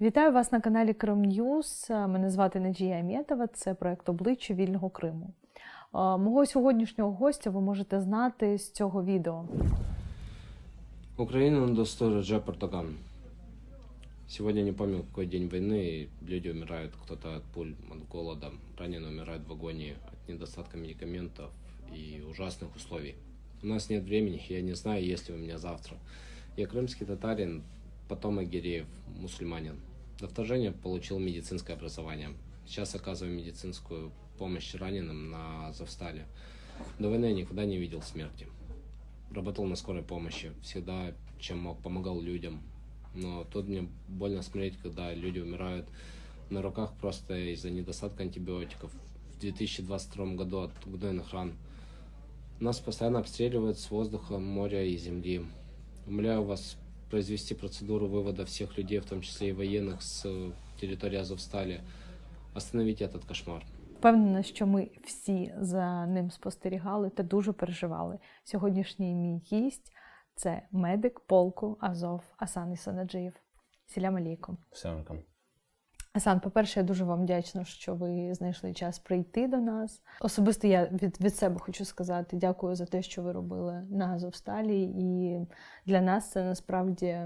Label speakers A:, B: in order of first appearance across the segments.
A: Вітаю вас на каналі Крим Ньюз. Мене звати Надія Амєтова, це проєкт «Обличчя вільного Криму». Мого сьогоднішнього гостя ви можете знати з цього відео.
B: Украина достойна Реджеп Эрдоган. Сегодня не помню, какой день войны, и люди умирают, кто-то от пуль, от голода, раненые умирают в агонии от недостатка медикаментов и ужасных условий. У нас нет времени, я не знаю, есть ли у меня завтра. Я крымский татарин, потомок гиреев, мусульманин. До вторжения получил медицинское образование. Сейчас оказываю медицинскую помощь раненым на Азовстале. До войны я никогда не видел смерти. Работал на скорой помощи, всегда, чем мог, помогал людям. Но тут мне больно смотреть, когда люди умирают на руках просто из-за недостатка антибиотиков. В 2022 году от гнойных ран. Нас постоянно обстреливают с воздуха, моря и земли. Умоляю вас произвести процедуру вывода всех людей, в том числе и военных, с территории Азовстали. Остановите этот кошмар.
A: Впевнена, що ми всі за ним спостерігали та дуже переживали. Сьогоднішній мій гість – це медик полку Азов Асан Ісанаджиєв. Сілям алейкум.
B: Всем.
A: Асан, по-перше, я дуже вам вдячна, що ви знайшли час прийти до нас. Особисто я від себе хочу сказати дякую за те, що ви робили на Азовсталі. І для нас це насправді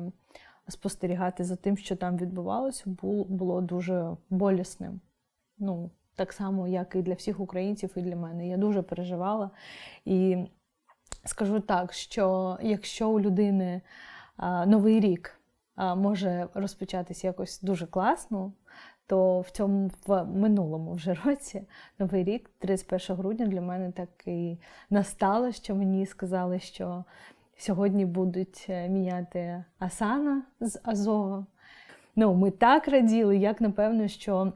A: спостерігати за тим, що там відбувалося, було дуже болісним. Так само, як і для всіх українців, і для мене. Я дуже переживала. І скажу так, що якщо у людини новий рік може розпочатися якось дуже класно, то в минулому вже році, новий рік, 31 грудня, для мене так і настало, що мені сказали, що сьогодні будуть міняти Асана з Азова. Ми так раділи, як напевно, що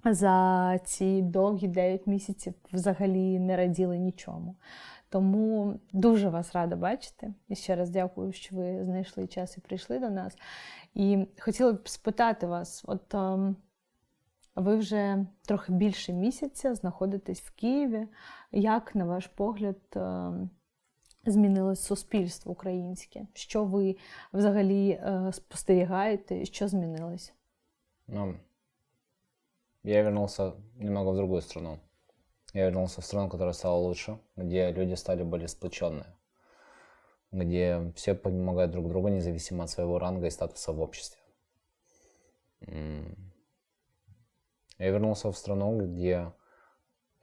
A: за ці довгі 9 місяців взагалі не раділи нічому. Тому дуже вас рада бачити. І ще раз дякую, що ви знайшли час і прийшли до нас. І хотіла б спитати вас, ви вже трохи більше місяця знаходитесь в Києві. Як, на ваш погляд, змінилось суспільство українське? Що ви взагалі спостерігаєте, що змінилось?
C: Я вернулся немного в другую страну. Я вернулся в страну, которая стала лучше, где люди стали более сплоченные, где все помогают друг другу, независимо от своего ранга и статуса в обществе. Я вернулся в страну, где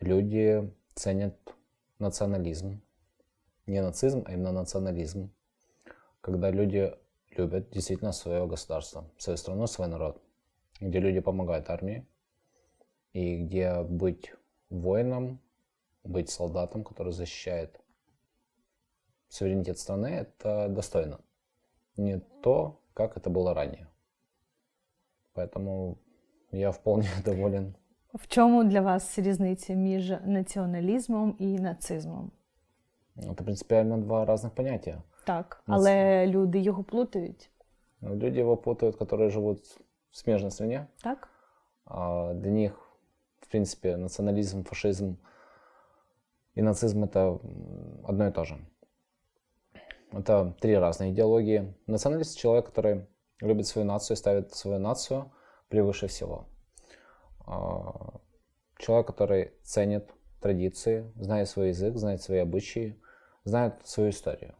C: люди ценят национализм. Не нацизм, а именно национализм. Когда люди любят действительно свое государство, свою страну, свой народ. Где люди помогают армии. И где быть воином, быть солдатом, который защищает суверенитет страны, это достойно. Не то, как это было ранее. Поэтому я вполне доволен.
A: В чому для вас різниця між націоналізмом і нацизмом?
C: Это принципиально два разных понятия.
A: Так, але люди його плутають.
C: Люди его путают, которые живут в смежной стране.
A: Так?
C: Для них, в принципе, национализм, фашизм и нацизм – это одно и то же. Это три разные идеологии. Националист – человек, который любит свою нацию, ставит свою нацию превыше всего. Человек, который ценит традиции, знает свой язык, знает свои обычаи, знает свою историю.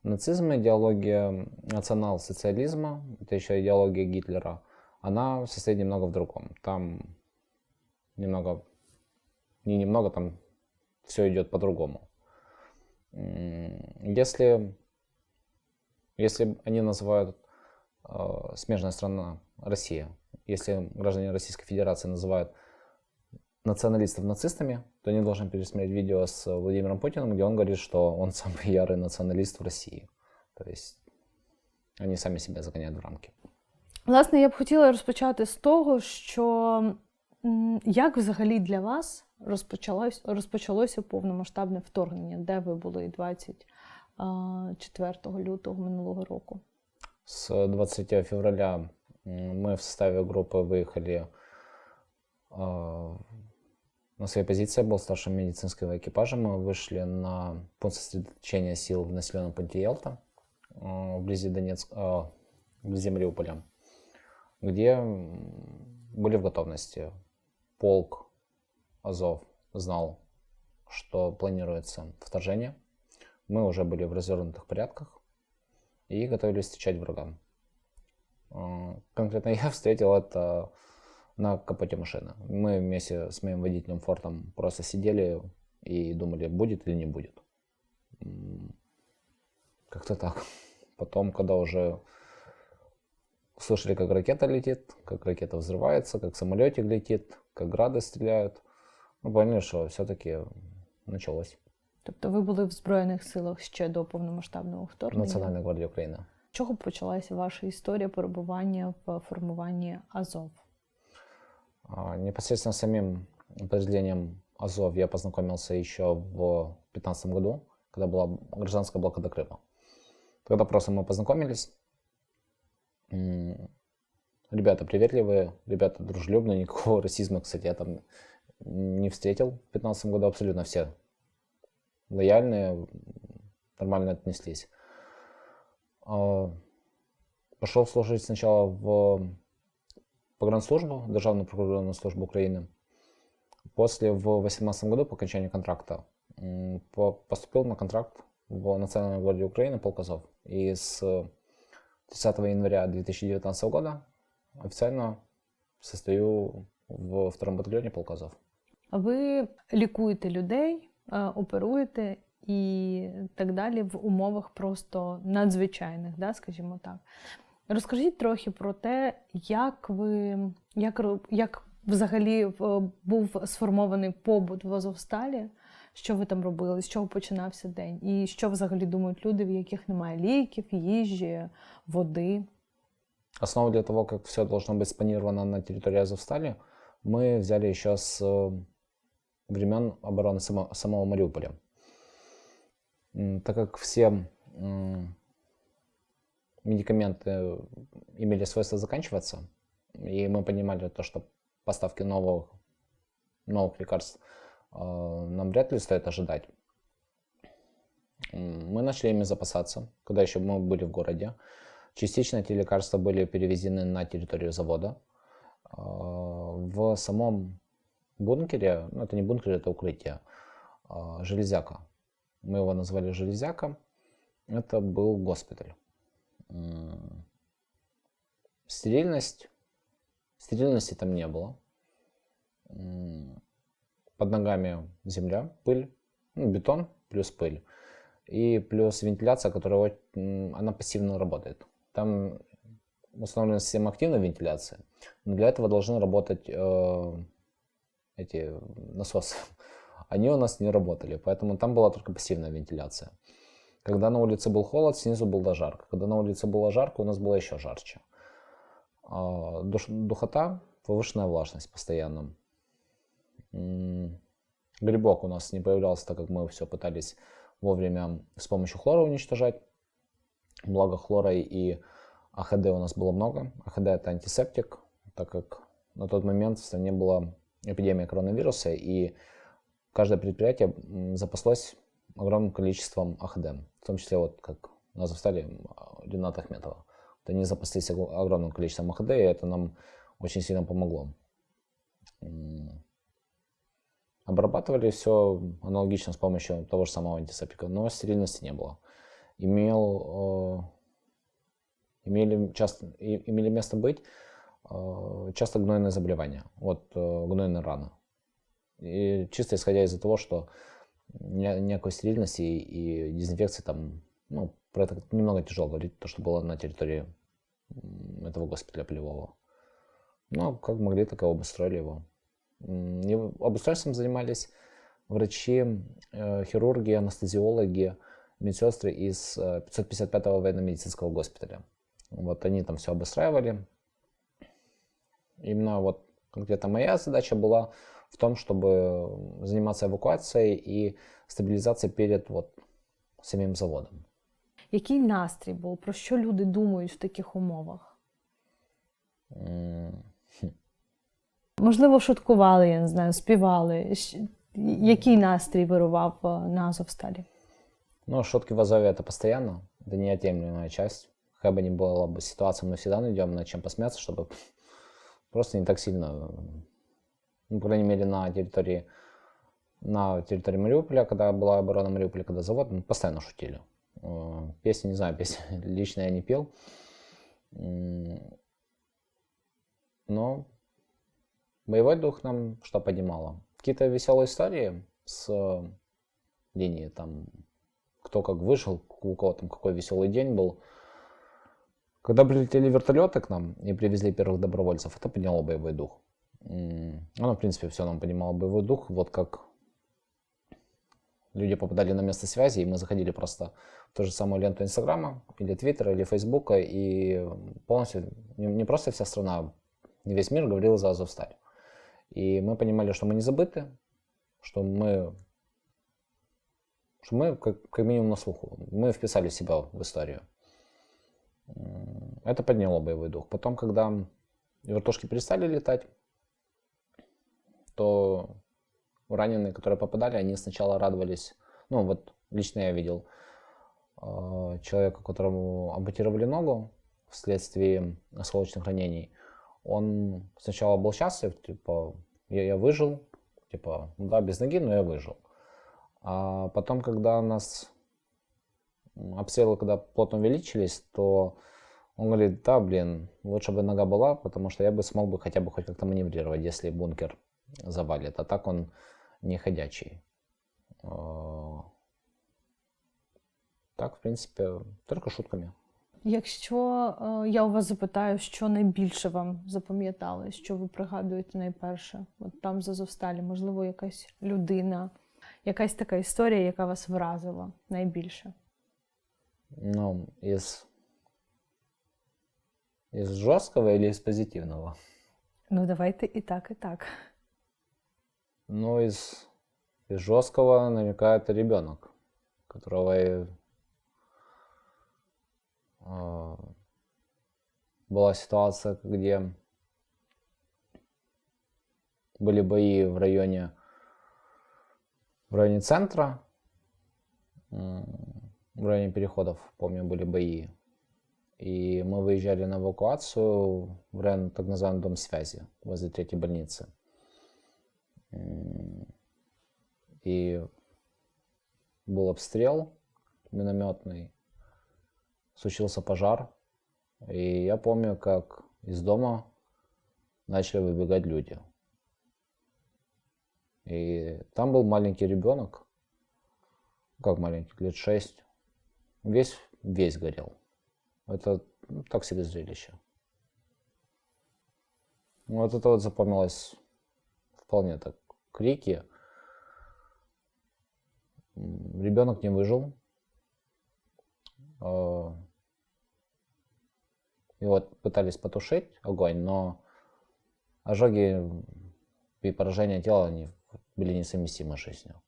C: Нацизм – идеология национал-социализма, это еще идеология Гитлера. Она состоит немного в другом. Там там все идет по-другому. Если они называют смежная страна Россия, если граждане Российской Федерации называют националистов нацистами, то они должны пересмотреть видео с Владимиром Путиным, где он говорит, что он самый ярый националист в России. То есть они сами себя загоняют в рамки.
A: Власне, я б хотіла розпочати з того, що як взагалі для вас розпочалося повномасштабне вторгнення? Де ви були 24 лютого минулого року?
C: С 23 февраля мы в составе группы выехали на своей позиции. Я был старшим медицинского экипажа. Мы вышли на пункт сосредоточения сил в населенном пункте Ялта, вблизи Мариуполя. где были в готовности. Полк Азов знал, что планируется вторжение. Мы уже были в развернутых порядках и готовились встречать врага. Конкретно я встретил это на капоте машины. Мы вместе с моим водителем Фортом просто сидели и думали, будет или не будет. Как-то так. Потом, когда уже слышали, как ракета летит, как ракета взрывается, как самолетик летит, как грады стреляют, мы поняли, що все-таки началось.
A: Тобто ви були в Збройних силах ще до повномасштабного вторгнення?
C: Национальная гвардия Украины.
A: З чого почалася ваша історія перебування в формуванні Азов?
C: Непосредственно с самим подразделением Азов я познакомился еще в 2015 году, когда была гражданская блокада Крыма. Тогда просто мы познакомились. Ребята приветливые, ребята дружелюбные, никакого расизма, кстати, я там не встретил в 2015 году. Абсолютно все лояльные, нормально отнеслись. Пошел служить сначала в погранслужбу, Державную прикордонную службу Украины. После, в 2018 году, по окончании контракта, поступил на контракт в Национальную гвардию Украины, полк Азов. И с 30 января 2019 года официально состою в 2-м батальйоні полка Азов.
A: Ви лікуєте людей, оперуєте і так далі в умовах просто надзвичайних, да, скажімо так. Розкажіть трохи про те, як взагалі був сформований побут в Азовсталі, що ви там робили, з чого починався день, і що взагалі думають люди, в яких немає ліків, їжі, води.
C: Основу для того, как все должно быть спланировано на территории Азовстали, мы взяли еще с времен обороны самого Мариуполя. Так как все медикаменты имели свойство заканчиваться, и мы понимали то, что поставки новых лекарств нам вряд ли стоит ожидать, мы начали ими запасаться, когда еще мы были в городе. Частично эти лекарства были перевезены на территорию завода. В самом бункере, ну это не бункер, это укрытие, железяка. Мы его назвали железяка. Это был госпиталь. Стерильности там не было. Под ногами земля, пыль, бетон плюс пыль. И плюс вентиляция, которая она пассивно работает. Там установлена система активной вентиляции, но для этого должны работать эти насосы. Они у нас не работали, поэтому там была только пассивная вентиляция. Когда на улице был холод, снизу было жарко. Когда на улице было жарко, у нас было еще жарче. Духота, повышенная влажность постоянно. Грибок у нас не появлялся, так как мы все пытались вовремя с помощью хлора уничтожать. Благо хлора и АХД у нас было много. АХД это антисептик, так как на тот момент в стране была эпидемия коронавируса, и каждое предприятие запаслось огромным количеством АХД. В том числе, вот как на Азовстале Рената Ахметова. Вот они запаслись огромным количеством АХД, и это нам очень сильно помогло. Обрабатывали все аналогично с помощью того же самого антисептика, но стерильности не было. Имели место быть часто гнойные заболевания, гнойные раны. И чисто исходя из-за того, что никакой стерильности и дезинфекции там, про это немного тяжело говорить, то, что было на территории этого госпиталя полевого. Но как могли, так и обустроили его. И обустройством занимались врачи, хирурги, анестезиологи, медсестры из 555-го военно-медицинского госпиталя. Вот они там все обустраивали. Именно конкретно моя задача была в том, чтобы заниматься эвакуацией и стабилизацией перед самим заводом.
A: Який настрій був? Про що люди думають в таких умовах? Можливо, шуткували, я не знаю, співали. Який настрій вирував на Азовсталі?
C: Шутки в Азове это постоянно, это неотъемлемая часть. Какая бы ни была бы ситуация, мы всегда найдем над чем посмеяться, чтобы просто не так сильно, ну, по крайней мере, на территории Мариуполя, когда была оборона Мариуполя, когда завод, мы постоянно шутили. Песни, не знаю, песни лично я не пел. Но боевой дух нам что поднимало? Какие-то веселые истории с линии, там, кто как выжил, у кого там какой веселый день был. Когда прилетели вертолеты к нам и привезли первых добровольцев, это подняло боевой дух. Оно, в принципе, все нам поднимало боевой дух. Вот как люди попадали на место связи, и мы заходили просто в ту же самую ленту Инстаграма, или Твиттера, или Фейсбука, и полностью, не просто вся страна, весь мир говорил за Азовсталь. И мы понимали, что мы не забыты, что мы как минимум на слуху. Мы вписали себя в историю. Это подняло боевой дух. Потом, когда вертушки перестали летать, то раненые, которые попадали, они сначала радовались. Ну, вот лично я видел человека, которому ампутировали ногу вследствие осколочных ранений. Он сначала был счастлив, типа, я выжил, типа, ну да, без ноги, но я выжил. А потом, когда нас обстрелы, когда плотно увеличились, то он говорит, да, блин, лучше бы нога была, потому что я бы смог бы хотя бы хоть как-то маневрировать, если бункер завалит. А так он не ходячий. Так, в принципі, тільки шутками.
A: Якщо я у вас запитаю, що найбільше вам запам'яталось, що ви пригадуєте найперше, от там з Азовсталі, можливо, якась людина, якась така історія, яка вас вразила найбільше?
C: Ну, из жесткого или из позитивного?
A: Ну, давайте і так, і так.
C: Ну, из жесткого намекает ребенок, которого была ситуация, где были бои в районе центра, в районе переходов, помню, были бои. И мы выезжали на эвакуацию в район так называемый дом связи возле 3-й больницы. И был обстрел минометный, случился пожар. И я помню, как из дома начали выбегать люди. И там был маленький ребенок, как маленький, лет 6, весь горел. Это так себе зрелище. Вот это вот запомнилось вполне так. Крики. Ребенок не выжил. Его пытались потушить огонь, но ожоги и поражения тела они были несовместимы с жизнью.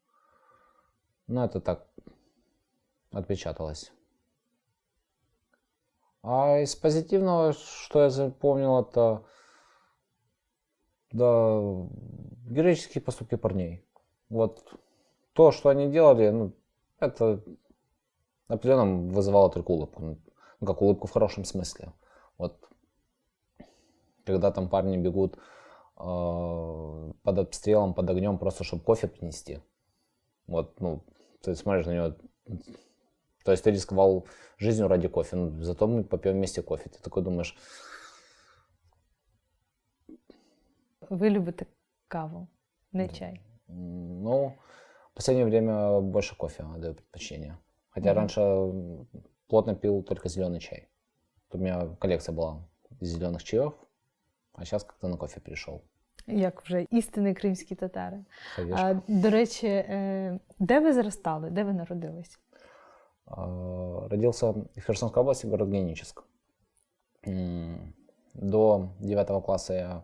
C: Но это так отпечаталось. А из позитивного, что я запомнил, это да, героические поступки парней. Вот то, что они делали, ну, это определенно вызывало только улыбку. Ну, как улыбку в хорошем смысле. Вот когда там парни бегут под обстрелом, под огнем, просто чтобы кофе принести. Вот, ну, ты смотришь на него. То есть ты рисковал жизнью ради кофе, но зато мы попьем вместе кофе. Ты такой думаешь...
A: Ви любите каву, не чай?
C: Ну, в последнее время больше кофе отдаю предпочтение. Хотя раньше плотно пил только зеленый чай. У меня коллекция была из зеленых чаев, а сейчас как-то на кофе перешел.
A: Як вже істинні кримські татари.
C: Конечно.
A: До речі, де ви зростали, де ви народились?
C: Родился в Херсонской области, город Геническ. До 9 класса я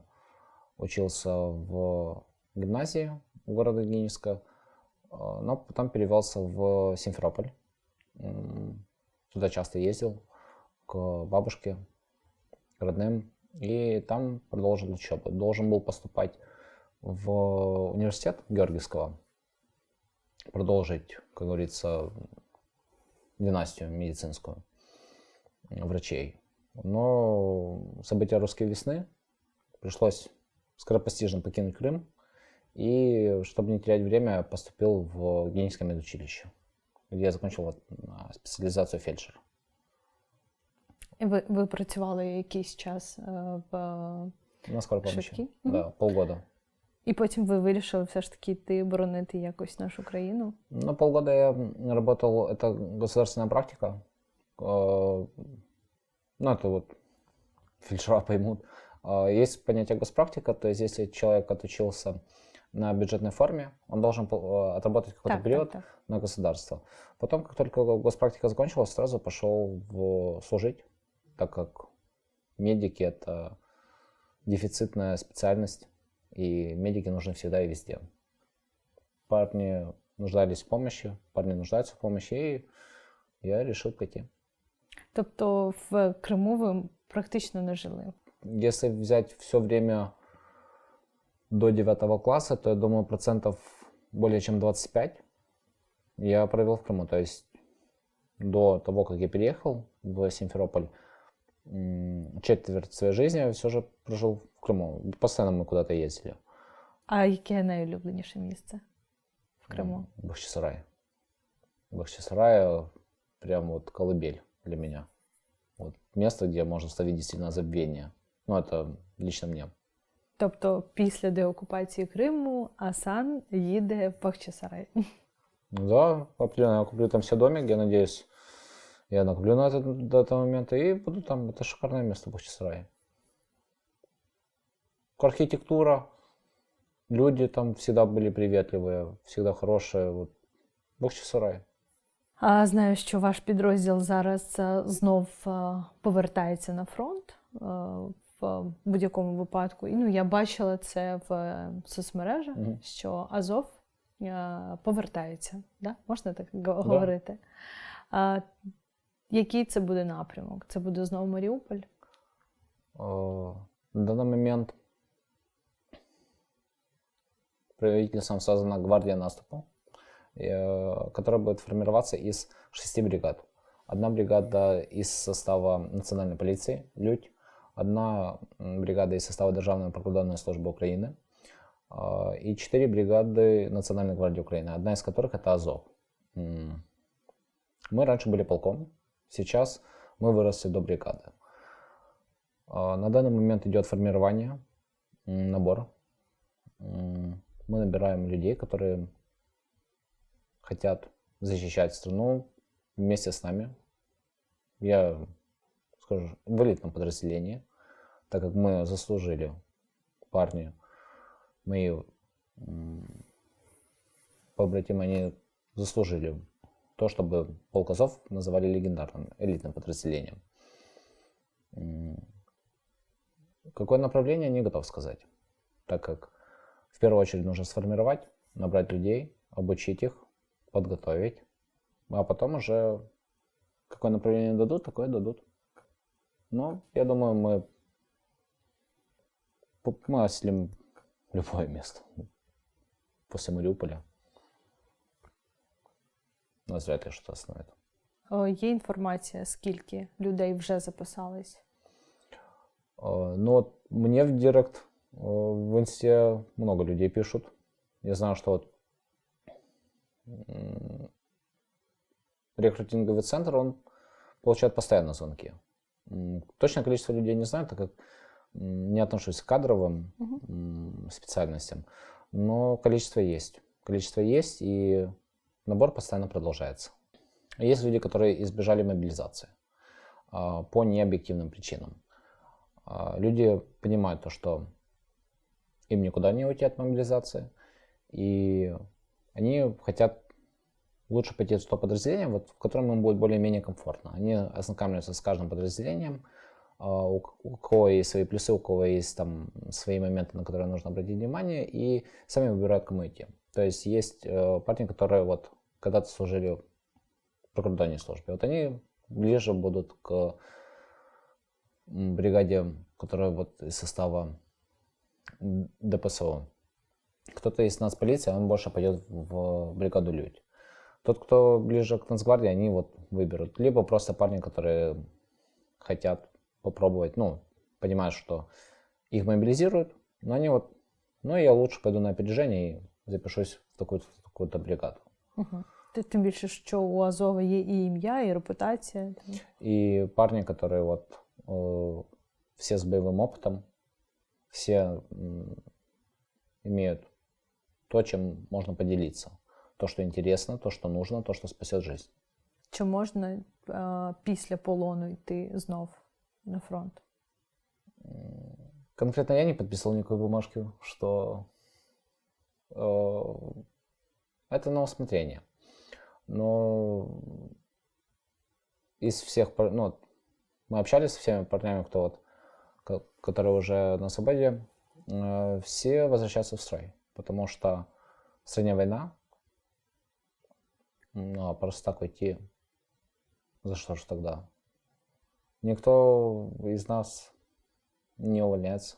C: учился в гимназии города Геническа, но потом перевелся в Симферополь. Туда часто ездил к бабушке, к родным, и там продолжил учебу. Должен был поступать в университет Георгиевского, продолжить, как говорится, династию медицинскую врачей. Но события русской весны пришлось скоропостижно покинуть Крым. И, чтобы не терять время, поступил в Геническое медучилище, где я закончил спеціалізацію фельдшера.
A: І ви працювали якийсь час в
C: На скорой помощи.
A: швидкій?
C: Да, полгода.
A: І потім ви вирішили все ж таки йти боронити якось нашу країну?
C: Ну, полгода я работал, это государственная практика. Ну, это вот фельдшера поймут. Есть понятие госпрактика, то есть если человек отучился на бюджетной форме, он должен отработать какой-то период на государство. Потом, как только госпрактика закончилась, сразу пошел служить, так как медики — это дефицитная специальность, и медики нужны всегда и везде. Парни нуждались в помощи, парни нуждаются в помощи, и я решил пойти.
A: Тобто в Криму ви практично не жили?
C: Если взять все время до 9 класса, то я думаю, более чем 25 я провел в Крыму. То есть до того, как я переехал в Симферополь, четверть своей жизни я все же прожил в Крыму. Постоянно мы куда-то ездили.
A: А яке найулюбленіше місце в Криму?
C: Бахчисарай. Бахчисарай прям вот колыбель для меня. Вот место, где можно ставить действительно забвение. Ну, это лично мне.
A: Тобто після деокупації Криму Асан їде в Бахчисарай.
C: Да, определенно. Я куплю там себе домик, я надеюсь, я накоплю на это до этого момента и буду там. Это шикарное место, Бахчисарай. Архитектура, люди там всегда были приветливые, всегда хорошие. Вот. Бахчисарай.
A: А знаю, що ваш підрозділ зараз знов повертається на фронт в будь-якому випадку. І я бачила це в соцмережах, що Азов повертається. Да? Можна так говорити? Який це буде напрямок? Це буде знову Маріуполь?
C: На данный момент правительством создана гвардия наступа, которая будет формироваться из 6 бригад. Одна бригада из состава национальной полиции, Людь, одна бригада из состава Державной прикордонной службы Украины и 4 бригады Национальной гвардии Украины, одна из которых это Азов. Мы раньше были полком, сейчас мы выросли до бригады. На данный момент идет формирование, набор. Мы набираем людей, которые хотят защищать страну вместе с нами. Я скажу, в элитном подразделении, так как мы заслужили, парни, мои побратимы, они заслужили то, чтобы полк Азов называли легендарным элитным подразделением. Какое направление, не готов сказать, так как в первую очередь нужно сформировать, набрать людей, обучить их, подготовить, а потом уже какое направление дадут, такое дадут. Но я думаю, мы осилим любое место после Мариуполя. Нас вряд ли что-то остановит.
A: Є інформація, скільки людей вже записались?
C: Ну вот мне в директ в инсте много людей пишут. Я знаю, что вот рекрутинговый центр, он получает постоянно звонки. Точное количество людей не знаю, так как не отношусь к кадровым специальностям, но количество есть. Количество есть, и набор постоянно продолжается. Есть люди, которые избежали мобилизации по необъективным причинам. Люди понимают то, что им никуда не уйти от мобилизации, и они хотят лучше пойти в то подразделение, вот, в котором им будет более-менее комфортно. Они ознакомляются с каждым подразделением, у кого есть свои плюсы, у кого есть там свои моменты, на которые нужно обратить внимание, и сами выбирают, кому идти. То есть есть парни, которые вот когда-то служили в прикордонной службе. Вот они ближе будут к бригаде, которая вот из состава ДПСО. Кто-то из нацполиции, он больше пойдет в бригаду Людь. Тот, кто ближе к Нацгвардии, они вот выберут. Либо просто парни, которые хотят попробовать, ну, понимают, что их мобилизируют, но они вот, ну я лучше пойду на опережение и запишусь в такую-то бригаду.
A: Угу. Тим більше, що у Азова є і ім'я, і репутація.
C: И парни, которые вот все с боевым опытом, все имеют то, чем можно поделиться. То, что интересно, то, что нужно, то, что спасет жизнь.
A: Чи можна після полону йти знов на фронт?
C: Конкретно я не подписывал никакой бумажки, что это на усмотрение. Но из всех, ну, мы общались со всеми парнями, кто вот, которые уже на свободе, все возвращаются в строй, потому что в стране война, ну, а просто так уйти, за что же тогда? Никто из нас не увольняется.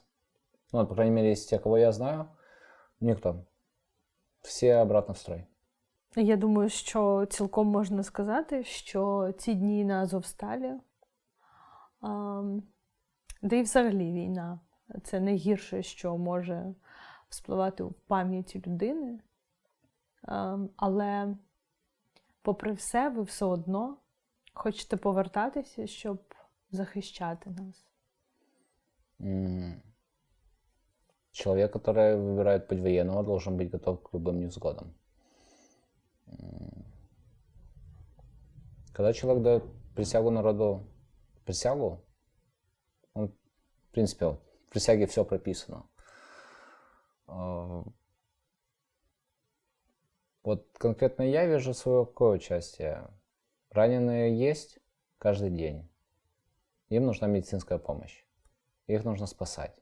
C: Ну, по крайней мере, из тех, кого я знаю, никто. Всі обратно в строй.
A: Я думаю, що цілком можна сказати, що ці дні на Азовсталі, де і взагалі війна, це найгірше, що може вспливати в пам'яті людини. Але, попри все, ви все одно хочете повертатися, щоб захищати нас.
C: Человек, который выбирает путь военного, должен быть готов к любым невзгодам. Когда человек дает присягу народу, он, в принципе, в присяге все прописано. Вот конкретно я вижу свое какое участие. Раненые есть каждый день. Им нужна медицинская помощь. Их нужно спасать.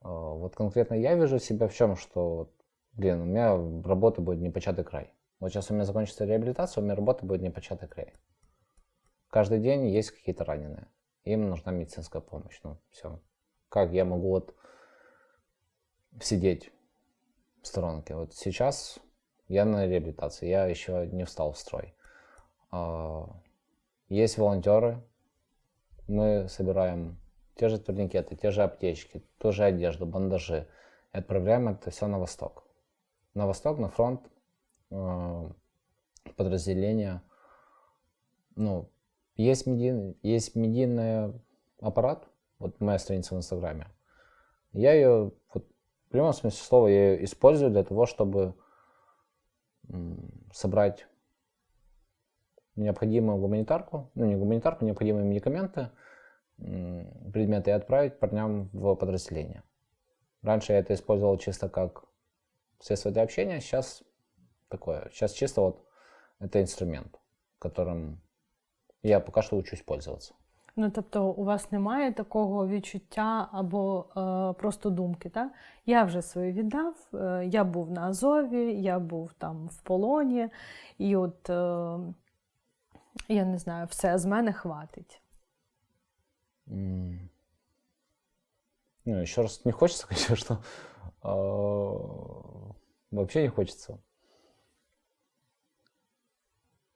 C: Вот конкретно я вижу себя в чем, что, блин, у меня работы будет непочатый край. Вот сейчас у меня закончится реабилитация, у меня работы будет непочатый край. Каждый день есть какие-то раненые. Им нужна медицинская помощь. Ну, все. Как я могу вот сидеть в сторонке? Вот сейчас я на реабилитации, я еще не встал в строй. Есть волонтеры, мы собираем те же турникеты, те же аптечки, ту же одежду, бандажи. И отправляем это все на восток. На восток, на фронт, подразделения. Ну, есть медийный аппарат, вот моя страница в Инстаграме. Я ее, вот, в прямом смысле слова, я ее использую для того, чтобы собрать необходимую гуманитарку, ну не гуманитарку, необходимые медикаменты, предметы и отправить парням в подразделение. Раньше я это использовал чисто как средство для общения, сейчас такое. Сейчас чисто вот это инструмент, которым я пока что учусь пользоваться.
A: Ну, тобто у вас немає такого відчуття або просто думки, так? Я вже своє віддав, я був на Азові, я був там в полоні, і от, я не знаю, все, з мене хватить.
C: Ну, еще раз, не хочется, конечно, вообще не хочется.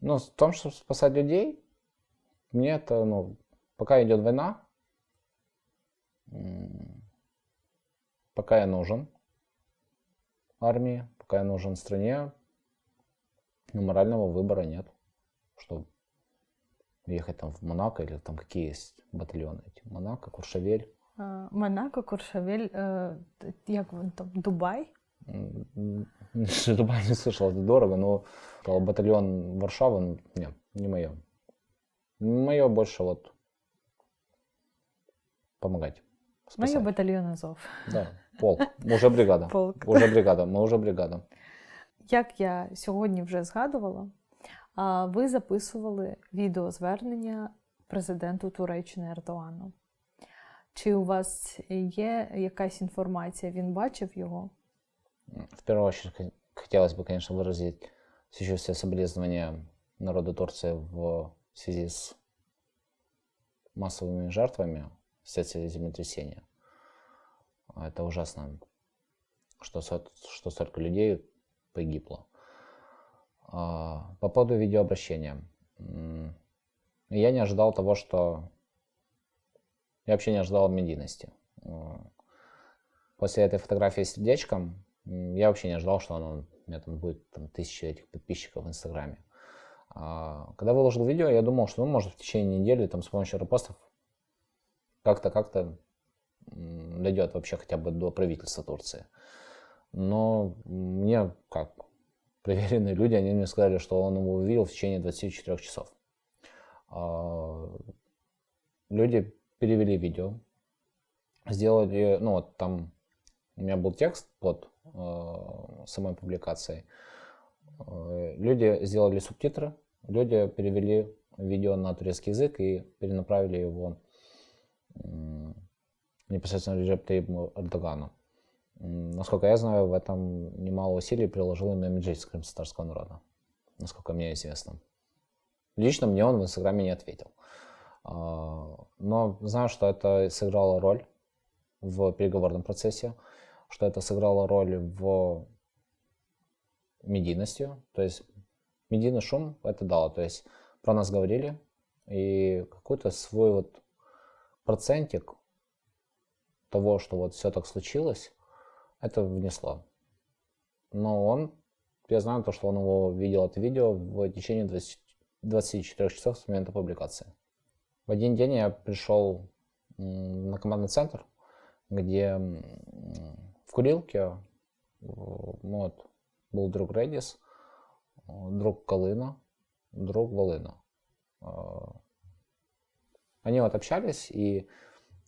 C: Но в том, чтобы спасать людей, мне это, ну, пока идет война, пока я нужен армии, пока я нужен стране, ну, морального выбора нет, что ехать там в Монако или там какие есть батальоны эти, Монако, Куршавель.
A: Монако, Куршавель, як він там, Дубай?
C: Дубай не слышал, это дорого, но батальон Варшавы, не мое. Мое больше вот помогать.
A: Моє батальйон Азов.
C: Да, полк, уже бригада.
A: Полк.
C: Уже бригада, мы уже бригада.
A: Як я сьогодні вже згадувала, ви записували відеозвернення президенту Туреччини Ердогану. Чи у вас є якась інформація? Він бачив його?
C: В первую очередь хотелось бы, конечно, выразить сочувствие, соболезнования народу Турции в связи с массовыми жертвами вследствие землетрясения. Это ужасно, что столько людей погибло. По поводу видеообращения. Я не ожидал того, что... Я вообще не ожидал медийности. После этой фотографии с сердечком я вообще не ожидал, что у меня там будет 1000 этих подписчиков в Инстаграме. Когда выложил видео, я думал, что может в течение недели там с помощью репостов как-то дойдет вообще хотя бы до правительства Турции. Но мне, как проверенные люди, они мне сказали, что он его увидел в течение 24 часов. Люди перевели видео, сделали, ну вот там у меня был текст под самой публикацией. Люди сделали субтитры, люди перевели видео на турецкий язык и перенаправили его непосредственно Реджепу Таyyипу Эрдогану. Насколько я знаю, в этом немало усилий приложил именно Меджлис крымтатарского народа, насколько мне известно. Лично мне он в Инстаграме не ответил. Но знаю, что это сыграло роль в переговорном процессе, что это сыграло роль в медийности. То есть медийный шум это дало. То есть про нас говорили, и какой-то свой вот процентик того, что вот все так случилось, это внесло. Но я знаю то, что он его видел, это видео в течение 24 часов с момента публикации. В один день я пришел на командный центр, где в курилке вот, был друг Редис, друг Калина, друг Волына. Они вот общались, и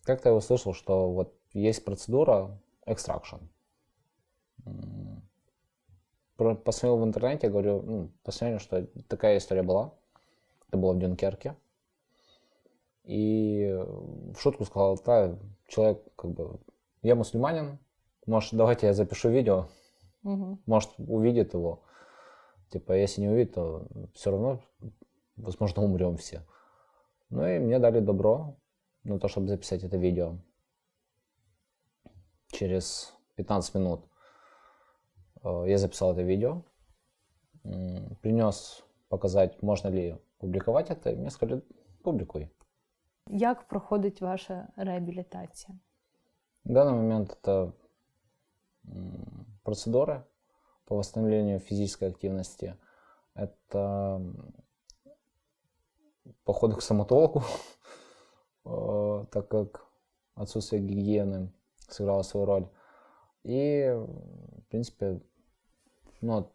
C: как-то я услышал, что вот есть процедура extraction. Посмотрел в интернете, говорю, посмотрел, что такая история была. Это было в Дюнкерке. И в шутку сказал, да, человек, как бы, я мусульманин, может, давайте я запишу видео, может, увидит его. Типа, если не увидит, то все равно, возможно, умрем все. Ну и мне дали добро на то, чтобы записать это видео. Через 15 минут я записал это видео, принес показать, можно ли публиковать это, и мне сказали, публикуй.
A: Як проходить ваша реабілітація?
C: В данный момент это процедуры по восстановлению физической активности. Это походы к стоматологу, так как отсутствие гигиены сыграло свою роль. И, в принципе,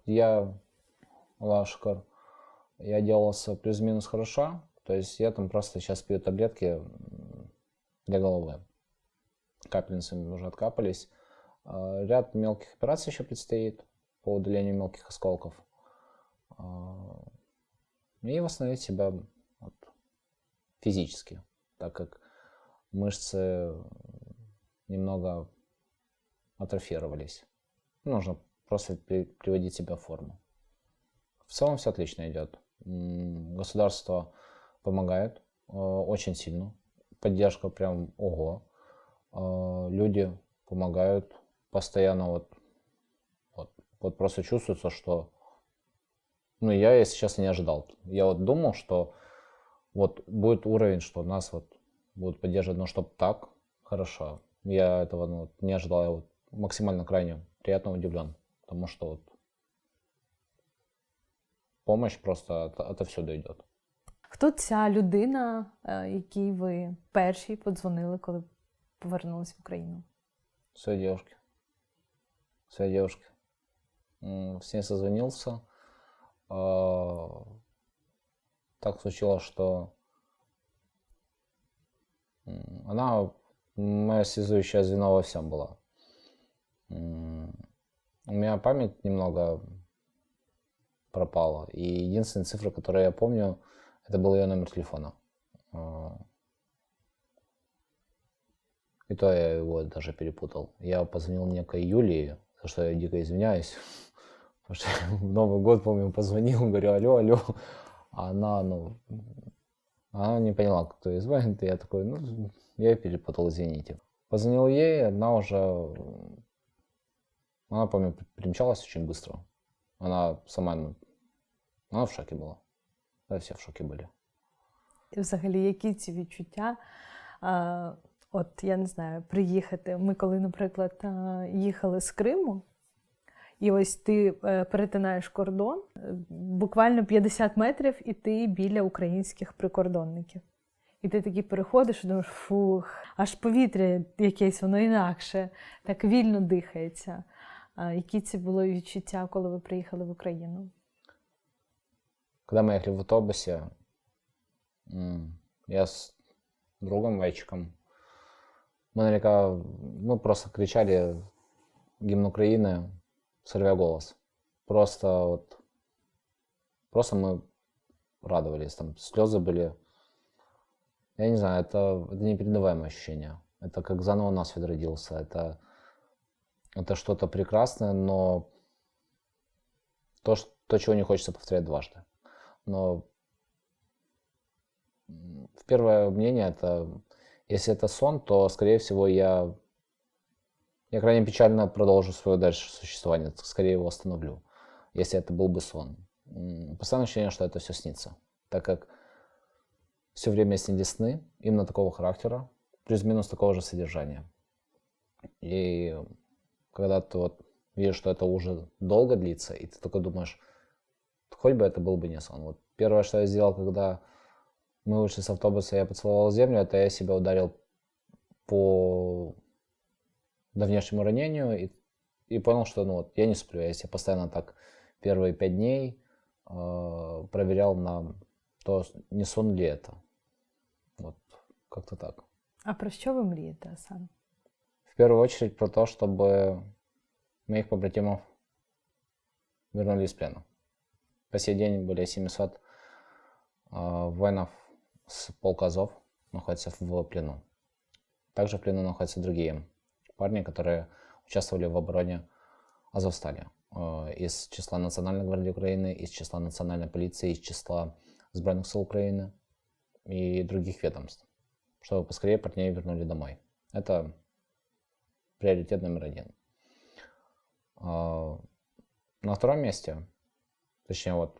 C: я, Аллах шукар, я делался плюс-минус хорошо. То есть я там просто сейчас пью таблетки для головы. Капельницы уже откапались. Ряд мелких операций еще предстоит по удалению мелких осколков. И восстановить себя физически, так как мышцы немного атрофировались. Нужно просто приводить себя в форму. В целом все отлично идет. Государство помогает очень сильно. Поддержка прям ого. Люди помогают постоянно. Вот просто чувствуется, что я, если честно, не ожидал. Я вот думал, что вот будет уровень, что нас вот будут поддерживать, но чтобы так хорошо. Я этого не ожидал. Я вот максимально крайне приятно удивлен. Потому что вот помощь просто отовсюду йде.
A: Хто ця людина, якій ви перші подзвонили, коли повернулись в Україну?
C: Своей девушке. С ней созвонился. Так случилось, что она моя связующее звено во всем была. У меня память немного пропала. И единственная цифра, которую я помню, это был ее номер телефона. И то я его даже перепутал. Я позвонил некой Юлии, за что я дико извиняюсь. Потому что в Новый год, помню, позвонил, говорю, алло. А она не поняла, кто ей звонит. И я такой, я перепутал, извините. Позвонил ей, она, помню, примчалась очень быстро. Она сама, она в шоке была. Да, всі в шокі були.
A: І взагалі, які ці відчуття От, я не знаю, приїхати. Ми коли, наприклад, їхали з Криму, і ось ти перетинаєш кордон, буквально 50 метрів, і ти біля українських прикордонників. І ти такий переходиш і думаєш, фух, аж повітря якесь, воно інакше, так вільно дихається. Які це було відчуття, коли ви приїхали в Україну?
C: Когда мы ехали в автобусе, я с другом, мальчиком, мы просто кричали гимн Украины, сорвя голос. Просто мы радовались, там слезы были. Я не знаю, это непередаваемое ощущение. Это как заново на свет родился. Это что-то прекрасное, но то, чего не хочется повторять дважды. Но первое мнение, если это сон, то, скорее всего, я крайне печально продолжу свое дальше существование, скорее его остановлю, если это был бы сон. Постоянное ощущение, что это все снится, так как все время снились сны, именно такого характера, плюс-минус такого же содержания. И когда ты видишь, что это уже долго длится, и ты только думаешь, хоть бы это был бы не сон. Первое, что я сделал, когда мы вышли с автобуса, я поцеловал землю, это я себя ударил по давнешнему ранению и понял, что я не сплю. Я себя постоянно так первые 5 дней проверял на то, не сон ли это. Как-то так.
A: А про що ви мрієте, Асан?
C: В первую очередь про то, чтобы моих побратимов вернули из плена. По сей день более 700 воинов с полка Азов находятся в плену. Также в плену находятся другие парни, которые участвовали в обороне Азовстали. Из числа Национальной гвардии Украины, из числа Национальной полиции, из числа Сбройных сил Украины и других ведомств. Чтобы поскорее парней вернули домой. Это приоритет номер 1. На втором месте, точнее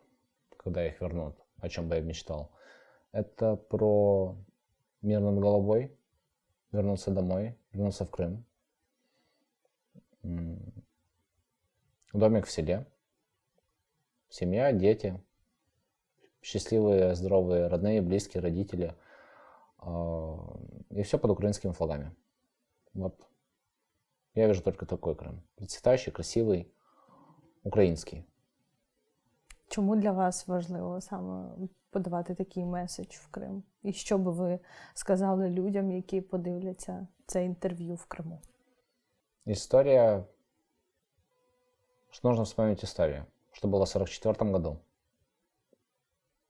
C: когда их вернут, о чем бы я мечтал, это про мир над головой, вернуться домой, вернуться в Крым. Домик в селе, семья, дети, счастливые, здоровые, родные, близкие, родители. И все под украинскими флагами. Я вижу только такой Крым. Процветающий, красивый, український.
A: Чому для вас важливо саме подавати такий меседж в Крим? І що би ви сказали людям, які подивляться це інтерв'ю в Криму?
C: История... Что нужно вспомнить историю. Что было в 1944 году.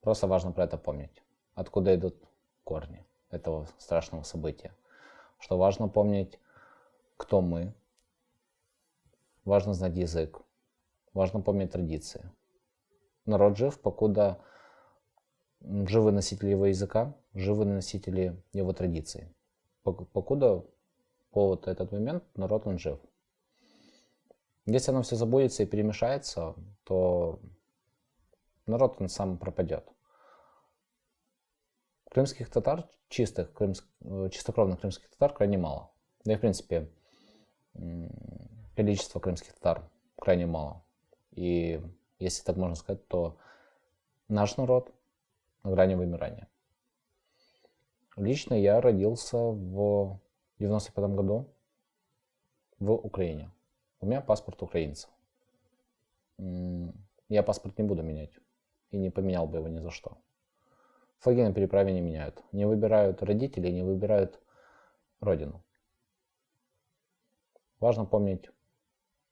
C: Просто важно про это помнить. Откуда идут корни этого страшного события. Что важно помнить, кто мы. Важно знать язык. Важно помнить традиции. Народ жив, покуда живы носители его языка, живы носители его традиций. Покуда по этот момент народ он жив. Если оно все забудется и перемешается, то народ он сам пропадет. Крымских татар, чистокровных крымских татар крайне мало. Да и в принципе количество крымских татар крайне мало. И если так можно сказать, то наш народ на грани вымирания. Лично я родился в 95 году в Украине. У меня паспорт украинца. Я паспорт не буду менять. И не поменял бы его ни за что. Флаги на переправе не меняют. Не выбирают родители, не выбирают родину. Важно помнить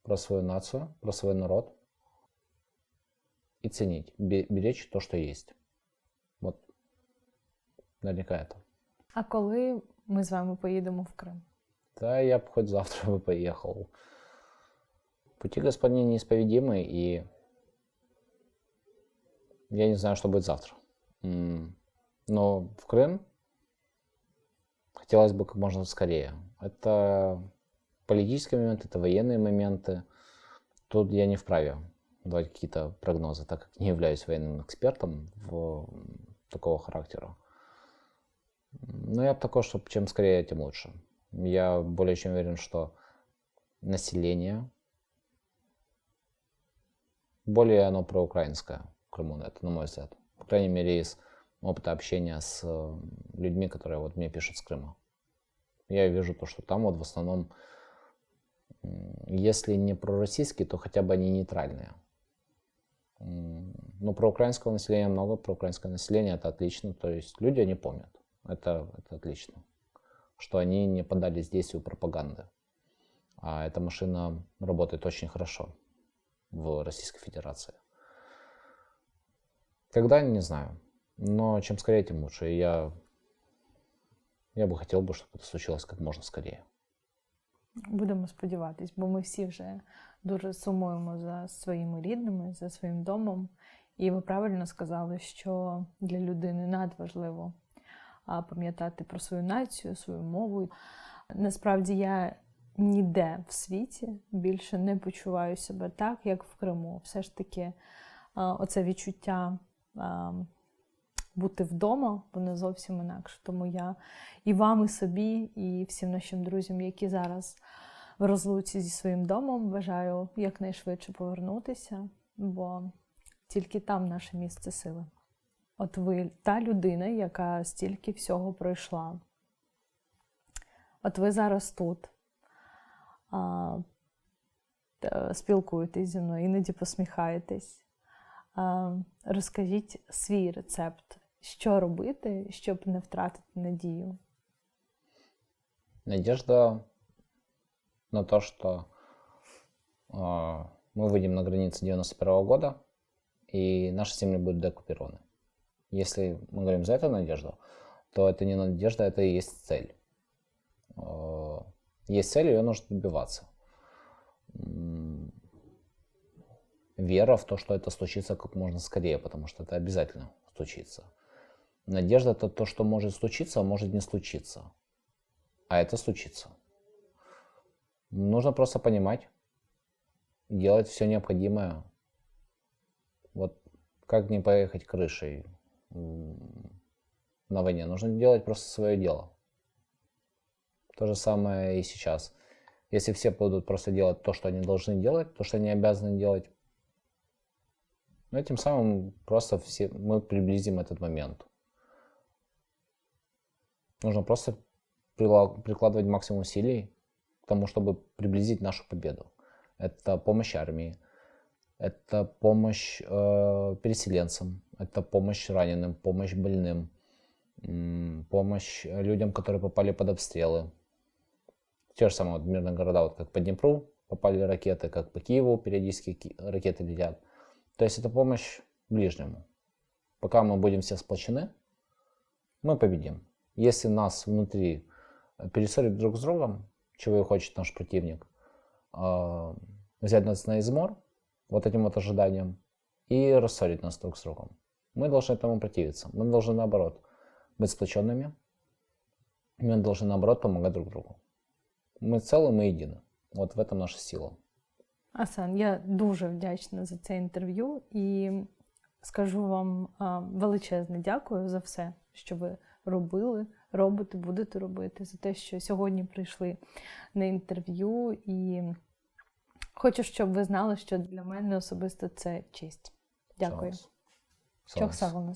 C: про свою нацию, про свой народ. И ценить, беречь то, что есть. Наверняка это.
A: А коли ми з вами поїдемо в Крим?
C: Да, я бы хоть завтра бы поехал. Пути Господни неисповедимы, и я не знаю, что будет завтра. Но в Крым хотелось бы как можно скорее. Это политические моменты, это военные моменты. Тут я не вправе давать какие-то прогнозы, так как не являюсь военным экспертом такого характера. Ну, я бы такой, что чем скорее, тем лучше. Я более чем уверен, что население более оно проукраинское в Крыму, это на мой взгляд. По крайней мере, из опыта общения с людьми, которые вот мне пишут с Крыма. Я вижу то, что там вот в основном, если не пророссийские, то хотя бы они нейтральные. Но проукраинского населения много, проукраинское население это отлично, то есть люди они помнят, это отлично, что они не поддались действию пропаганды. А эта машина работает очень хорошо в Российской Федерации. Когда, не знаю, но чем скорее, тем лучше. И я би хотів би, щоб це случилось як можна скоріше.
A: Будемо сподіватись, бо ми всі вже дуже сумуємо за своїми рідними, за своїм домом. І ви правильно сказали, що для людини надважливо пам'ятати про свою націю, свою мову. Насправді я ніде в світі більше не почуваю себе так, як в Криму. Все ж таки оце відчуття бути вдома, воно зовсім інакше. Тому я і вам, і собі, і всім нашим друзям, які зараз в розлуці зі своїм домом, бажаю якнайшвидше повернутися, бо тільки там наше місце сили. От ви та людина, яка стільки всього пройшла. От ви зараз тут спілкуєтесь зі мною, іноді посміхаєтесь. Розкажіть свій рецепт, що робити, щоб не втратити надію.
C: Надежда на то, что мы выйдем на границы 91 года, и наши земли будут деоккупированы. Если мы говорим за эту надежду, то это не надежда, это и есть цель. Есть цель, ее нужно добиваться. Вера в то, что это случится как можно скорее, потому что это обязательно случится. Надежда – это то, что может случиться, а может не случиться. А это случится. Нужно просто понимать, делать все необходимое. Вот как не поехать крышей на войне. Нужно делать просто свое дело. То же самое и сейчас. Если все будут просто делать то, что они должны делать, то, что они обязаны делать, ну, тем самым просто мы приблизим этот момент. Нужно просто прикладывать максимум усилий к тому, чтобы приблизить нашу победу. Это помощь армии, это помощь переселенцам, это помощь раненым, помощь больным, помощь людям, которые попали под обстрелы. Те же самые мирные города, вот как по Днепру попали ракеты, как по Киеву периодически ракеты летят. То есть это помощь ближнему. Пока мы будем все сплочены, мы победим. Если нас внутри перессорить друг с другом, чего и хочет наш противник, взять нас на измор, вот этим вот ожиданием, и рассорить нас друг с другом. Мы должны этому противиться. Мы должны, наоборот, быть сплоченными. Мы должны, наоборот, помогать друг другу. Мы целы, мы едины. Вот в этом наша сила.
A: Асан, я дуже вдячна за це інтерв'ю і скажу вам величезне дякую за все, що ви робили, робите, будете робити, за те, що сьогодні прийшли на інтерв'ю. І хочу, щоб ви знали, що для мене особисто це честь. Дякую.
C: Çok sağ olun.
A: Çok sağ olun.